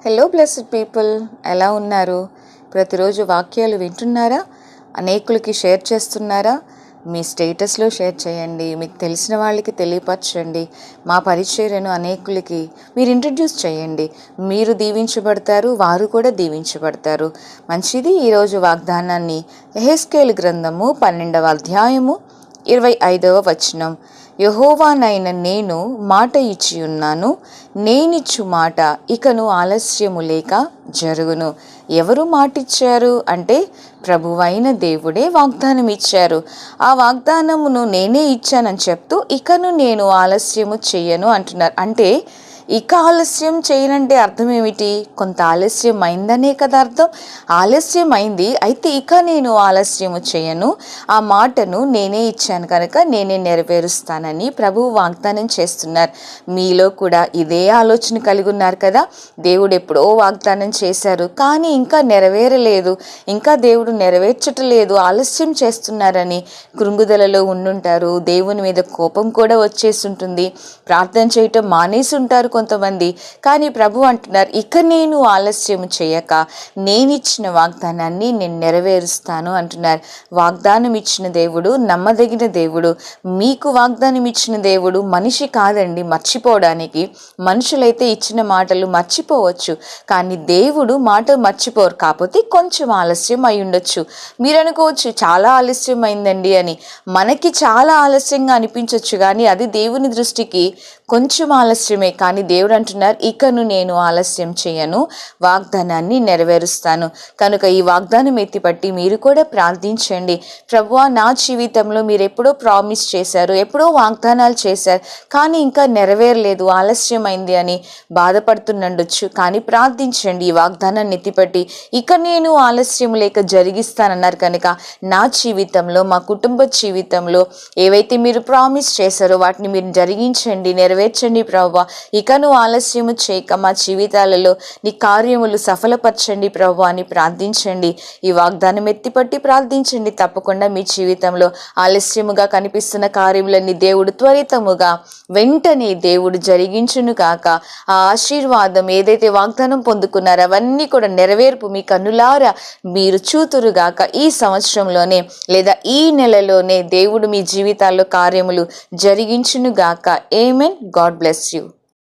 Hello blessed people, ఎలా ఉన్నారు? ప్రతిరోజు వాక్యాలు వింటున్నారా? అనేకులకి షేర్ చేస్తున్నారా? మీ స్టేటస్లో షేర్ చేయండి, మీకు తెలిసిన వాళ్ళకి తెలియపరచండి. మా పరిచర్యను అనేకులకి మీరు ఇంట్రడ్యూస్ చేయండి. మీరు దీవించబడతారు, వారు కూడా దీవించబడతారు. మంచిది. ఈరోజు వాగ్దానాన్ని యెహెజ్కేలు గ్రంథము 12వ అధ్యాయము 25వ వచనం. యెహోవానైన నేను మాట ఇచ్చి ఉన్నాను, నేనిచ్చు మాట ఇకను ఆలస్యము లేక జరుగును. ఎవరు మాటిచ్చారు అంటే ప్రభువైన దేవుడే వాగ్దానం ఇచ్చారు. ఆ వాగ్దానమును నేనే ఇచ్చానని చెప్తూ ఇకను నేను ఆలస్యము చెయ్యను అంటున్నారు. అంటే ఇక ఆలస్యం చేయనంటే అర్థం ఏమిటి? కొంత ఆలస్యం అయిందనే కదా అర్థం. ఆలస్యం అయింది, అయితే ఇక నేను ఆలస్యము చేయను, ఆ మాటను నేనే ఇచ్చాను కనుక నేనే నెరవేరుస్తానని ప్రభువు వాగ్దానం చేస్తున్నారు. మీలో కూడా ఇదే ఆలోచన కలిగి ఉన్నారు కదా. దేవుడు ఎప్పుడో వాగ్దానం చేశారు, కానీ ఇంకా నెరవేరలేదు, ఇంకా దేవుడు నెరవేర్చటలేదు, ఆలస్యం చేస్తున్నారని కృంగుదలలో ఉండుంటారు. దేవుని మీద కోపం కూడా వచ్చేసి ఉంటుంది, ప్రార్థన చేయటం మానేసి ఉంటారు కొంతమంది. కానీ ప్రభు అంటున్నారు, ఇక నేను ఆలస్యం చేయక నేనిచ్చిన వాగ్దానాన్ని నేను నెరవేరుస్తాను అంటున్నారు. వాగ్దానం ఇచ్చిన దేవుడు నమ్మదగిన దేవుడు. మీకు వాగ్దానం ఇచ్చిన దేవుడు మనిషి కాదండి మర్చిపోవడానికి. మనుషులైతే ఇచ్చిన మాటలు మర్చిపోవచ్చు, కానీ దేవుడు మాట మర్చిపోరు. కాకపోతే కొంచెం ఆలస్యం అయి ఉండొచ్చు. మీరు అనుకోవచ్చు చాలా ఆలస్యం అయిందండి అని. మనకి చాలా ఆలస్యంగా అనిపించవచ్చు, కానీ అది దేవుని దృష్టికి కొంచెం ఆలస్యమే. కానీ దేవుడు అంటున్నారు, ఇకను నేను ఆలస్యం చేయను, వాగ్దానాన్ని నెరవేరుస్తాను. కనుక ఈ వాగ్దానం ఎత్తిపట్టి మీరు కూడా ప్రార్థించండి. ప్రభువా, నా జీవితంలో మీరు ఎప్పుడో ప్రామిస్ చేశారు, ఎప్పుడో వాగ్దానాలు చేశారు, కానీ ఇంకా నెరవేరలేదు, ఆలస్యమైంది అని బాధపడుతుండొచ్చు. కానీ ప్రార్థించండి, ఈ వాగ్దానాన్ని ఎత్తిపట్టి ఇక నేను ఆలస్యం లేక జరిగిస్తానన్నారు కనుక నా జీవితంలో, మా కుటుంబ జీవితంలో ఏవైతే మీరు ప్రామిస్ చేశారో వాటిని మీరు జరిగించండి, నెరవేర్చండి ప్రభువా. ఇకను ఆలస్యము చేయక మా జీవితాలలో నీ కార్యములు సఫలపరచండి ప్రభువా అని ప్రార్థించండి. ఈ వాగ్దానం ఎత్తిపట్టి ప్రార్థించండి. తప్పకుండా మీ జీవితంలో ఆలస్యముగా కనిపిస్తున్న కార్యములన్నీ దేవుడు త్వరితముగా వెంటనే దేవుడు జరిగించును కాక. ఆ ఆశీర్వాదం ఏదైతే వాగ్దానం పొందుకున్నారో అవన్నీ కూడా నెరవేర్పు మీ కన్నులారా మీరు చూతురుగాక. ఈ సంవత్సరంలోనే లేదా ఈ నెలలోనే దేవుడు మీ జీవితాల్లో కార్యములు జరిగించును గాక. ఆమేన్. God bless you.